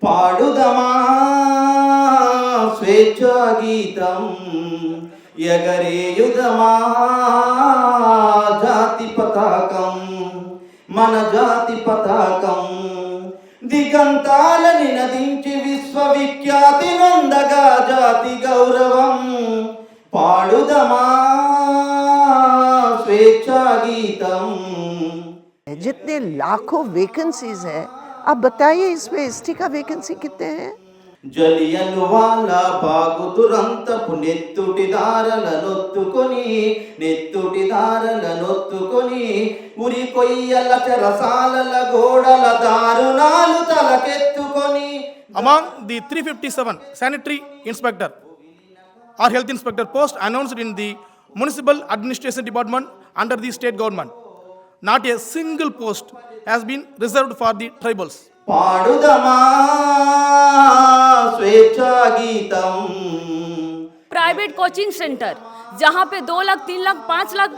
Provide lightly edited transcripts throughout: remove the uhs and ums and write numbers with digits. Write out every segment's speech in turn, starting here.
పాడుదమా స్వేచ్ఛా గీతం ఎగరేయుదమా జాతి పతాకం మన జాతి పతాకం దిగంతాలని నదించి విశ్వవిఖ్యాతి నొందగా జాతి గౌరవం పాడుదమా స్వేచ్ఛా గీతం। जितने लाखों वैकेंसीज है, आप बताइए इसमें एसटी का वैकेंसी कितने हैं? జలియను వాళ్ళ బాగు దురంతపు నెత్తుటిదారలనొత్తుకొని ఉరి కొయ్యల చెరసాలల గోడల దారుణాలు తలకెత్తుకొని। Among the 357 sanitary inspector or health inspector posts announced in the municipal administration department under the state government, not a single post has been reserved for the tribals. పాడుదమా స్వేచ్ఛా గీతం। प्राइवेट कोचिंग सेंटर जहाँ पे 2 लाख 3 लाख 5 लाख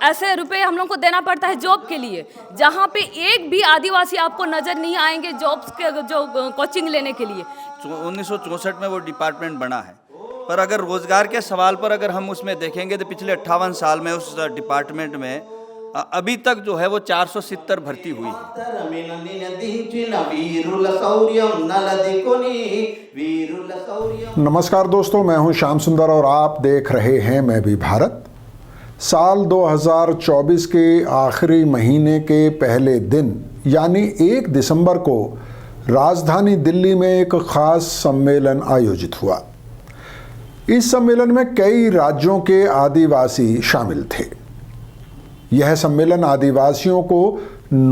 ऐसे रुपए हम लोग को देना पड़ता है जॉब के लिए, जहाँ पे एक भी आदिवासी आपको नजर नहीं आएंगे जॉब्स के जो कोचिंग लेने के लिए। 1964 में वो डिपार्टमेंट बना है, पर अगर रोजगार के सवाल पर अगर हम उसमें देखेंगे तो पिछले 58 साल में उस डिपार्टमेंट में अभी तक जो है वो 470 भर्ती हुई है। नमस्कार दोस्तों, मैं हूं श्याम सुंदर और आप देख रहे हैं मैं भी भारत। साल 2024 के आखिरी महीने के पहले दिन यानी 1 दिसंबर को राजधानी दिल्ली में एक खास सम्मेलन आयोजित हुआ। इस सम्मेलन में कई राज्यों के आदिवासी शामिल थे। यह सम्मेलन आदिवासियों को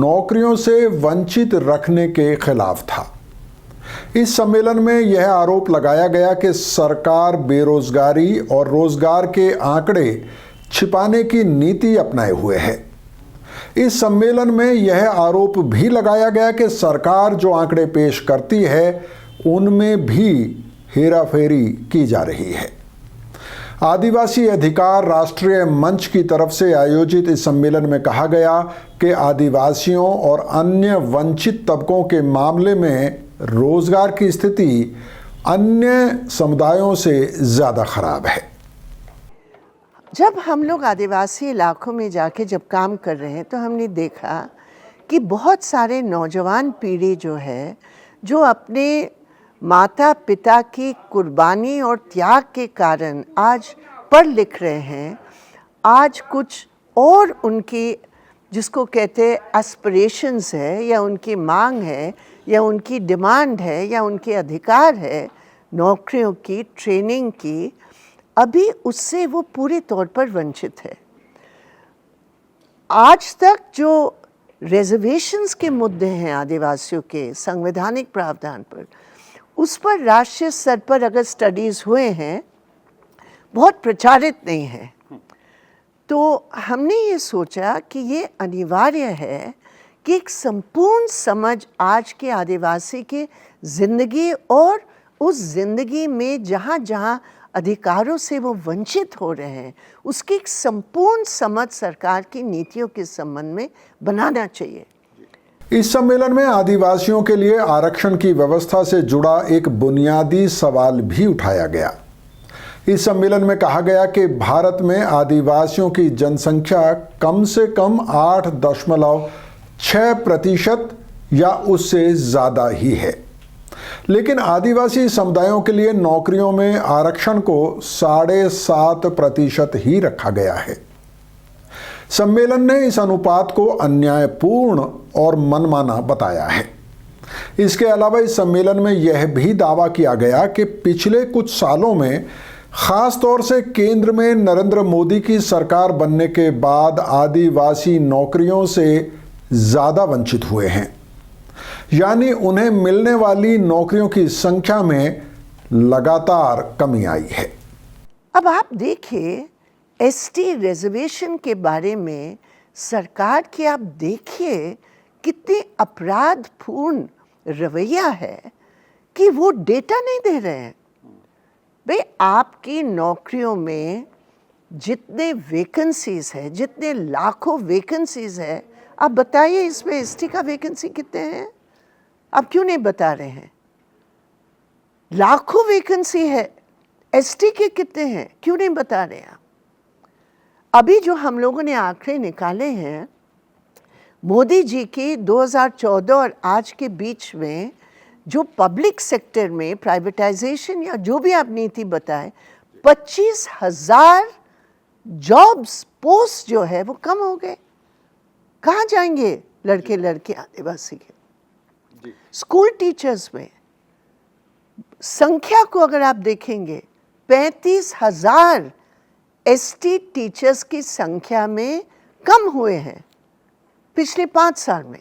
नौकरियों से वंचित रखने के खिलाफ था। इस सम्मेलन में यह आरोप लगाया गया कि सरकार बेरोजगारी और रोजगार के आंकड़े छिपाने की नीति अपनाए हुए है। इस सम्मेलन में यह आरोप भी लगाया गया कि सरकार जो आंकड़े पेश करती है उनमें भी हेराफेरी की जा रही है। आदिवासी अधिकार राष्ट्रीय मंच की तरफ से आयोजित इस सम्मेलन में कहा गया कि आदिवासियों और अन्य वंचित तबकों के मामले में रोजगार की स्थिति अन्य समुदायों से ज़्यादा खराब है। जब हम लोग आदिवासी इलाकों में जाके जब काम कर रहे हैं तो हमने देखा कि बहुत सारे नौजवान पीढ़ी जो है जो अपने माता पिता की कुर्बानी और त्याग के कारण आज पढ़ लिख रहे हैं, आज कुछ और उनकी जिसको कहते हैं एस्पिरेशंस है या उनकी मांग है या उनकी डिमांड है या उनके अधिकार है नौकरियों की, ट्रेनिंग की, अभी उससे वो पूरे तौर पर वंचित है। आज तक जो रिजर्वेशंस के मुद्दे हैं आदिवासियों के संवैधानिक प्रावधान पर, उस पर राष्ट्रीय स्तर पर अगर स्टडीज़ हुए हैं बहुत प्रचारित नहीं है। तो हमने ये सोचा कि ये अनिवार्य है कि एक संपूर्ण समझ आज के आदिवासी की ज़िंदगी और उस ज़िंदगी में जहाँ जहाँ अधिकारों से वो वंचित हो रहे हैं उसकी एक संपूर्ण समझ सरकार की नीतियों के संबंध में बनाना चाहिए। इस सम्मेलन में आदिवासियों के लिए आरक्षण की व्यवस्था से जुड़ा एक बुनियादी सवाल भी उठाया गया। इस सम्मेलन में कहा गया कि भारत में आदिवासियों की जनसंख्या कम से कम 8.6% या उससे ज़्यादा ही है, लेकिन आदिवासी समुदायों के लिए नौकरियों में आरक्षण को 7.5% ही रखा गया है। सम्मेलन ने इस अनुपात को अन्यायपूर्ण और मनमाना बताया है। इसके अलावा इस सम्मेलन में यह भी दावा किया गया कि पिछले कुछ सालों में खास तौर से केंद्र में नरेंद्र मोदी की सरकार बनने के बाद आदिवासी नौकरियों से ज़्यादा वंचित हुए हैं, यानी उन्हें मिलने वाली नौकरियों की संख्या में लगातार कमी आई है। अब आप देखिए एसटी रिजर्वेशन के बारे में सरकार की आप देखिए कितनी अपराधपूर्ण रवैया है कि वो डेटा नहीं दे रहे हैं। भाई आपकी नौकरियों में जितने वैकेंसीज है, जितने लाखों वैकेंसीज है, आप बताइए इसमें एसटी का वैकेंसी कितने हैं? आप क्यों नहीं बता रहे हैं? लाखों वैकेंसी है। एसटी के कितने हैं, क्यों नहीं बता रहे आप? अभी जो हम लोगों ने आंकड़े निकाले हैं, मोदी जी की 2014 और आज के बीच में जो पब्लिक सेक्टर में प्राइवेटाइजेशन या जो भी आप नीति बताएं, 25,000 जॉब्स, पोस्ट जो है वो कम हो गए। कहाँ जाएंगे लड़के लड़के आदिवासी के? स्कूल टीचर्स में संख्या को अगर आप देखेंगे, 35,000 एसटी टीचर्स की संख्या में कम हुए हैं पिछले 5 साल में।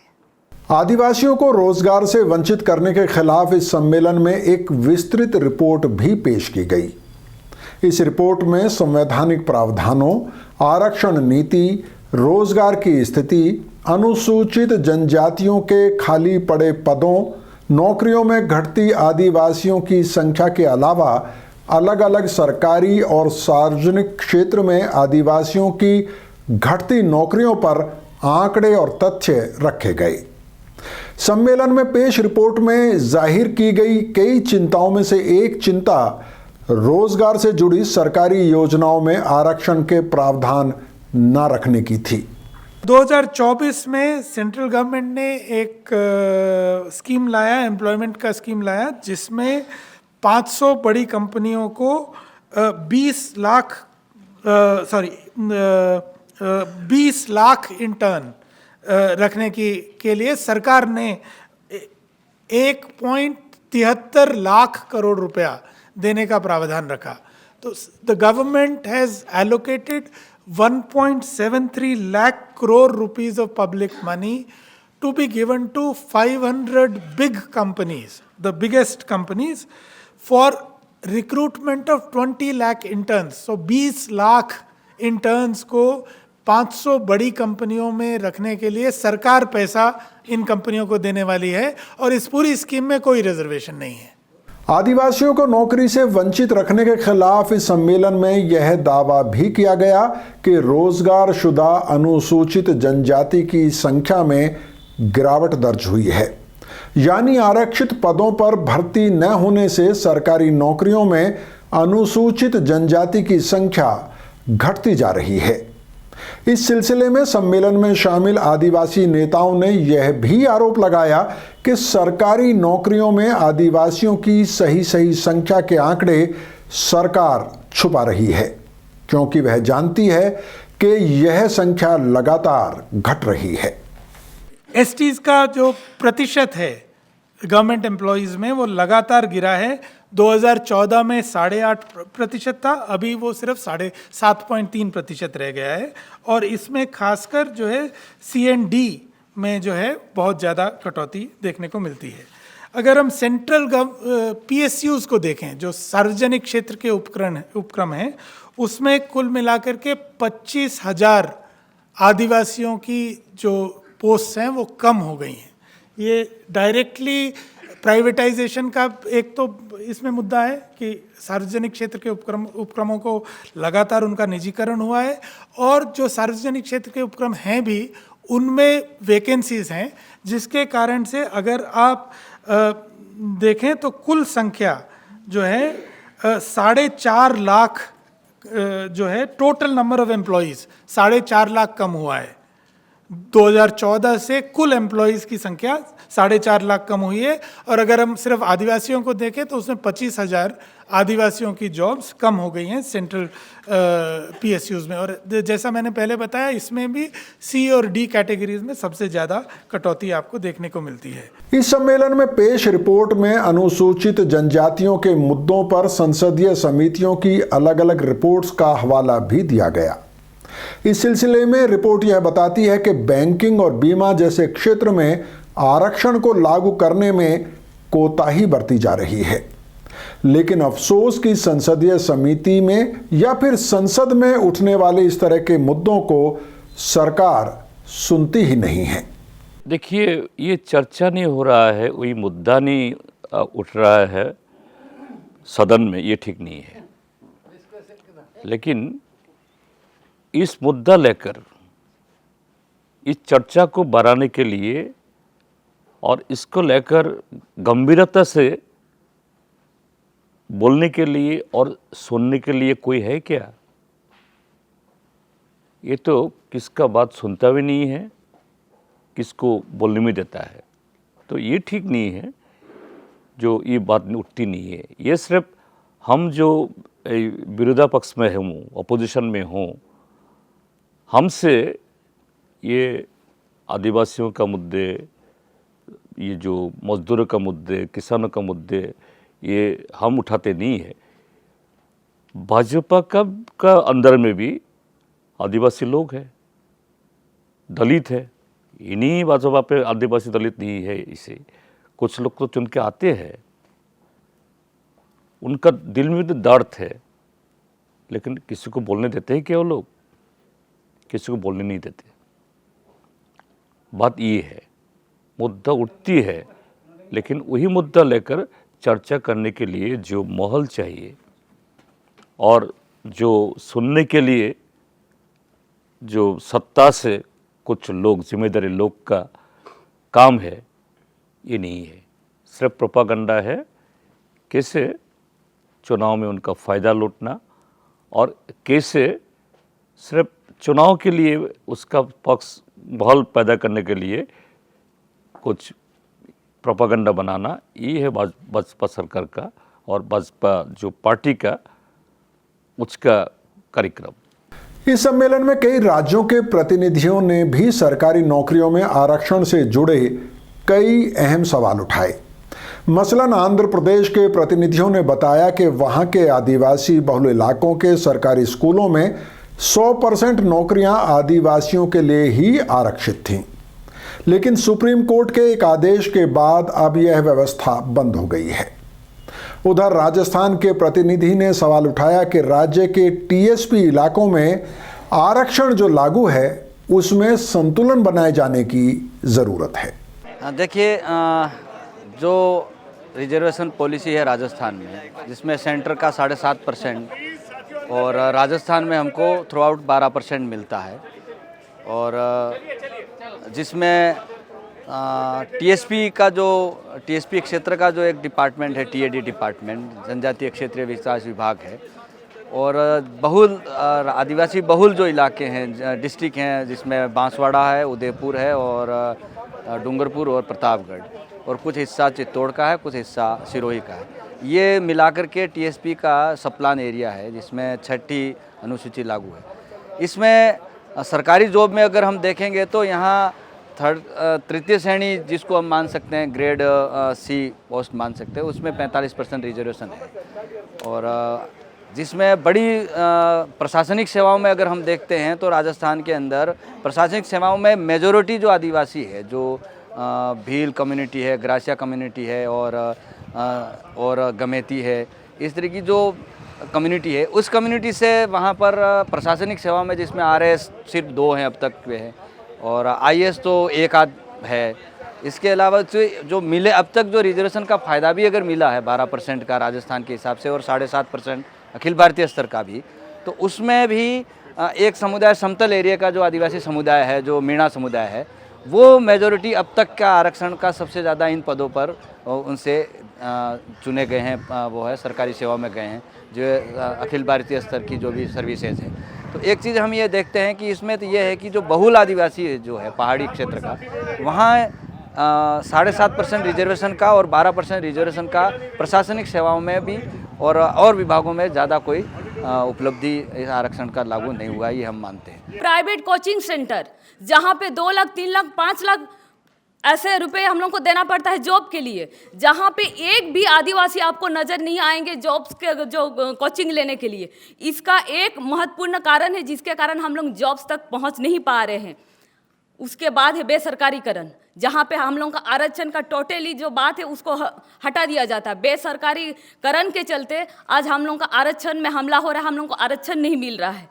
आदिवासियों को रोजगार से वंचित करने के खिलाफ इस सम्मेलन में एक विस्तृत रिपोर्ट भी पेश की गई। इस रिपोर्ट में संवैधानिक प्रावधानों, आरक्षण नीति, रोजगार की स्थिति, अनुसूचित जनजातियों के खाली पड़े पदों, नौकरियों में घटती आदिवासियों की संख्या के अलावा अलग अलग सरकारी और सार्वजनिक क्षेत्र में आदिवासियों की घटती नौकरियों पर आंकड़े और तथ्य रखे गए। सम्मेलन में पेश रिपोर्ट में जाहिर की गई कई चिंताओं में से एक चिंता रोजगार से जुड़ी सरकारी योजनाओं में आरक्षण के प्रावधान न रखने की थी। 2024 में सेंट्रल गवर्नमेंट ने एक स्कीम लाया, एम्प्लॉयमेंट का स्कीम लाया, जिसमें 500 बड़ी कंपनियों को 20 लाख इंटर्न रखने के लिए सरकार ने 1.73 लाख करोड़ रुपया देने का प्रावधान रखा। तो the government has allocated 1.73 lakh crore rupees of public money to be given to 500 big companies, the biggest companies, for recruitment of 20 lakh interns. So 20 lakh interns को 500 बड़ी कंपनियों में रखने के लिए सरकार पैसा इन कंपनियों को देने वाली है, और इस पूरी स्कीम में कोई रिजर्वेशन नहीं है। आदिवासियों को नौकरी से वंचित रखने के खिलाफ इस सम्मेलन में यह दावा भी किया गया कि रोजगार शुदा अनुसूचित जनजाति की संख्या में गिरावट दर्ज हुई है, यानी आरक्षित पदों पर भर्ती न होने से सरकारी नौकरियों में अनुसूचित जनजाति की संख्या घटती जा रही है। इस सिलसिले में सम्मेलन में शामिल आदिवासी नेताओं ने यह भी आरोप लगाया कि सरकारी नौकरियों में आदिवासियों की सही संख्या के आंकड़े सरकार छुपा रही है, क्योंकि वह जानती है कि यह संख्या लगातार घट रही है। एसटीज का जो प्रतिशत है गवर्नमेंट एम्प्लॉयज में, वो लगातार गिरा है। 2014 में 8.5% था, अभी वो सिर्फ 7.3% रह गया है। और इसमें खासकर जो है CND में जो है बहुत ज़्यादा कटौती देखने को मिलती है। अगर हम सेंट्रल PSUs को देखें, जो सार्वजनिक क्षेत्र के उपक्रम हैं, उसमें कुल मिलाकर के 25,000 आदिवासियों की जो पोस्ट हैं वो कम हो गई हैं। ये डायरेक्टली प्राइवेटाइजेशन का एक तो इसमें मुद्दा है कि सार्वजनिक क्षेत्र के उपक्रमों को लगातार उनका निजीकरण हुआ है, और जो सार्वजनिक क्षेत्र के उपक्रम हैं भी उनमें वैकेंसीज हैं, जिसके कारण से अगर आप देखें तो कुल संख्या जो है 4.5 लाख जो है total number of employees 4.5 lakh कम हुआ है। 2014 से कुल एम्प्लॉयज़ की संख्या 4.5 लाख कम हुई है। और अगर हम सिर्फ आदिवासियों को देखें तो उसमें 25,000 आदिवासियों की जॉब्स कम हो गई हैं सेंट्रल PSUs में। और जैसा मैंने पहले बताया, इसमें भी C और D कैटेगरीज में सबसे ज़्यादा कटौती आपको देखने को मिलती है। इस सम्मेलन में पेश रिपोर्ट में अनुसूचित जनजातियों के मुद्दों पर संसदीय समितियों की अलग अलग रिपोर्ट्स का हवाला भी दिया गया। इस सिलसिले में रिपोर्ट यह बताती है कि बैंकिंग और बीमा जैसे क्षेत्र में आरक्षण को लागू करने में कोताही बरती जा रही है, लेकिन अफसोस की संसदीय समिति में या फिर संसद में उठने वाले इस तरह के मुद्दों को सरकार सुनती ही नहीं है। देखिए, ये चर्चा नहीं हो रहा है, कोई मुद्दा नहीं उठ रहा है सदन में, ये ठीक नहीं है। लेकिन इस मुद्दा लेकर इस चर्चा को बढ़ाने के लिए और इसको लेकर गंभीरता से बोलने के लिए और सुनने के लिए कोई है क्या? ये तो किसका बात सुनता भी नहीं है, किसको बोलने में देता है। तो ये ठीक नहीं है, जो ये बात उठती नहीं है। ये सिर्फ हम जो विरोधा पक्ष में हूँ, अपोजिशन में हूँ, हमसे ये आदिवासियों का मुद्दे, ये जो मजदूरों का मुद्दे, किसानों का मुद्दे, ये हम उठाते नहीं है। भाजपा का अंदर में भी आदिवासी लोग हैं, दलित है। इन्हीं भाजपा पे आदिवासी दलित नहीं है। इसे कुछ लोग तो चुन के आते हैं, उनका दिल में तो दर्द है, लेकिन किसी को बोलने देते हैं क्या वो लोग? किसी को बोलने नहीं देते। बात ये है, मुद्दा उठती है, लेकिन वही मुद्दा लेकर चर्चा करने के लिए जो माहौल चाहिए और जो सुनने के लिए जो सत्ता से कुछ लोग, जिम्मेदारी लोग का काम है, ये नहीं है। सिर्फ प्रोपागंडा है, कैसे चुनाव में उनका फ़ायदा लूटना और कैसे सिर्फ चुनाव के लिए उसका पक्ष माहौल पैदा करने के लिए कुछ प्रोपागंडा बनाना, ये है भाजपा सरकार का और भाजपा जो पार्टी का उसका कार्यक्रम। इस सम्मेलन में कई राज्यों के प्रतिनिधियों ने भी सरकारी नौकरियों में आरक्षण से जुड़े कई अहम सवाल उठाए। मसलन आंध्र प्रदेश के प्रतिनिधियों ने बताया कि वहां के आदिवासी बहुल इलाकों के सरकारी स्कूलों में 100% नौकरियां आदिवासियों के लिए ही आरक्षित थीं, लेकिन सुप्रीम कोर्ट के एक आदेश के बाद अब यह व्यवस्था बंद हो गई है। उधर राजस्थान के प्रतिनिधि ने सवाल उठाया कि राज्य के टीएसपी इलाकों में आरक्षण जो लागू है उसमें संतुलन बनाए जाने की ज़रूरत है। देखिए, जो रिजर्वेशन पॉलिसी है राजस्थान में, जिसमें सेंटर का 7.5% और राजस्थान में हमको थ्रू आउट 12% मिलता है, और जिसमें टीएसपी क्षेत्र का जो एक डिपार्टमेंट है, टीएडी डिपार्टमेंट, जनजातीय क्षेत्रीय विकास विभाग है, और आदिवासी बहुल जो इलाके हैं, डिस्ट्रिक्ट हैं, जिसमें बांसवाड़ा है, उदयपुर है, और डूंगरपुर और प्रतापगढ़, और कुछ हिस्सा चित्तौड़ का है, कुछ हिस्सा सिरोही का है। ये मिलाकर के टीएसपी का सब प्लान एरिया है, जिसमें 6ठी अनुसूची लागू है। इसमें सरकारी जॉब में अगर हम देखेंगे तो यहाँ तृतीय श्रेणी, जिसको हम मान सकते हैं ग्रेड सी पोस्ट मान सकते हैं, उसमें 45% रिजर्वेशन है। और जिसमें बड़ी प्रशासनिक सेवाओं में अगर हम देखते हैं तो राजस्थान के अंदर प्रशासनिक सेवाओं में मेजॉरिटी जो आदिवासी है, जो भील कम्युनिटी है, ग्रासिया कम्युनिटी है, और गमेती है, इस तरह की जो कम्युनिटी है, उस कम्युनिटी से वहाँ पर प्रशासनिक सेवा में, जिसमें आरएस सिर्फ 2 हैं अब तक वे हैं, और आईएएस तो 1 आध है। इसके अलावा जो मिले अब तक जो रिजर्वेशन का फ़ायदा भी अगर मिला है 12% का राजस्थान के हिसाब से, और 7.5% अखिल भारतीय स्तर का भी, तो उसमें भी एक समुदाय, समतल एरिया का जो आदिवासी समुदाय है, जो मीणा समुदाय है, वो मेजॉरिटी अब तक का आरक्षण का सबसे ज़्यादा इन पदों पर उनसे चुने गए हैं, वो है सरकारी सेवा में गए हैं, जो अखिल भारतीय स्तर की जो भी सर्विसेज है। तो एक चीज़ हम ये देखते हैं कि इसमें तो ये है कि जो बहुल आदिवासी जो है पहाड़ी क्षेत्र का, वहाँ 7.5% रिजर्वेशन का और 12% रिजर्वेशन का प्रशासनिक सेवाओं में भी और विभागों में ज़्यादा कोई उपलब्धि इस आरक्षण का लागू नहीं हुआ, ये हम मानते हैं। प्राइवेट कोचिंग सेंटर जहाँ पे 2 लाख, 3 लाख, 5 लाख ऐसे रुपए हम लोग को देना पड़ता है जॉब के लिए, जहाँ पे एक भी आदिवासी आपको नजर नहीं आएंगे जॉब्स के जो कोचिंग लेने के लिए। इसका एक महत्वपूर्ण कारण है, जिसके कारण हम लोग जॉब्स तक पहुँच नहीं पा रहे हैं। उसके बाद है बेसरकारीकरण, जहाँ पे हम लोग का आरक्षण का टोटली जो बात है उसको हटा दिया जाता है। बेसरकारीकरण के चलते आज हम लोग का आरक्षण में हमला हो रहा है, हम लोग को आरक्षण नहीं मिल रहा है।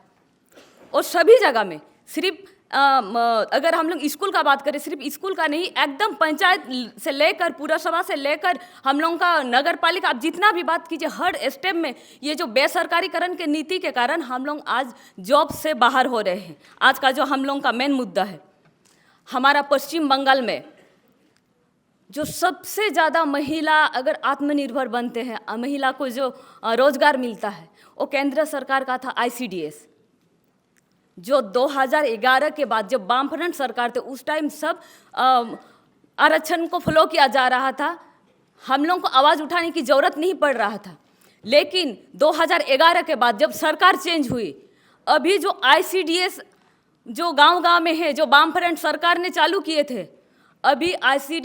और सभी जगह में सिर्फ अगर हम लोग स्कूल का बात करें, सिर्फ स्कूल का नहीं, एकदम पंचायत से लेकर पुरसभा से लेकर हम लोग का नगर पालिका, आप जितना भी बात कीजिए, हर स्टेप में ये जो बेसरकारीकरण के नीति के कारण हम लोग आज जॉब से बाहर हो रहे हैं। आज का जो हम लोग का मेन मुद्दा है, हमारा पश्चिम बंगाल में जो सबसे ज़्यादा महिला अगर आत्मनिर्भर बनते हैं, महिला को जो रोजगार मिलता है, वो केंद्र सरकार का था ICDS, जो 2011 के बाद जब वामफ्रंट सरकार थे उस टाइम सब आरक्षण को फॉलो किया जा रहा था, हम लोगों को आवाज़ उठाने की ज़रूरत नहीं पड़ रहा था। लेकिन 2011 के बाद जब सरकार चेंज हुई, अभी जो ICDS जो गांव-गांव में है, जो वामफ्रंट सरकार ने चालू किए थे, अभी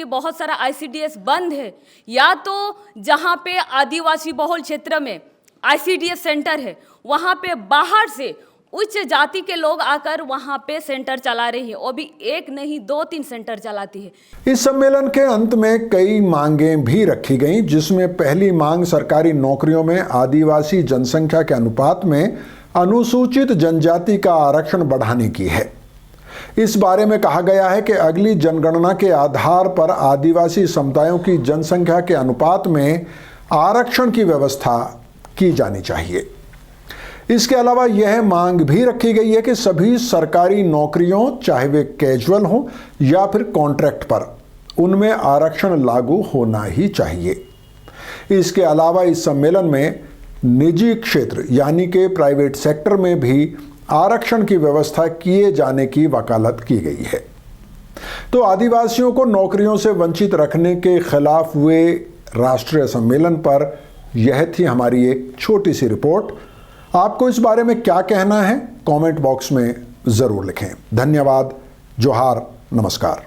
बहुत सारा ICDS बंद है। या तो जहाँ पे आदिवासी बहुल क्षेत्र में ICDS सेंटर है, वहाँ पे बाहर से उच्च जाति के लोग आकर वहाँ पे सेंटर चला रही है, वो भी एक नहीं 2-3 सेंटर चलाती है। इस सम्मेलन के अंत में कई मांगें भी रखी गईं, जिसमें पहली मांग सरकारी नौकरियों में आदिवासी जनसंख्या के अनुपात में अनुसूचित जनजाति का आरक्षण बढ़ाने की है। इस बारे में कहा गया है कि अगली जनगणना के आधार पर आदिवासी समुदायों की जनसंख्या के अनुपात में आरक्षण की व्यवस्था की जानी चाहिए। इसके अलावा यह मांग भी रखी गई है कि सभी सरकारी नौकरियों, चाहे वे कैजुअल हों या फिर कॉन्ट्रैक्ट पर, उनमें आरक्षण लागू होना ही चाहिए। इसके अलावा इस सम्मेलन में निजी क्षेत्र यानी कि प्राइवेट सेक्टर में भी आरक्षण की व्यवस्था किए जाने की वकालत की गई है। तो आदिवासियों को नौकरियों से वंचित रखने के खिलाफ हुए राष्ट्रीय सम्मेलन पर यह थी हमारी एक छोटी सी रिपोर्ट। आपको इस बारे में क्या कहना है, कमेंट बॉक्स में ज़रूर लिखें। धन्यवाद, जोहार, नमस्कार।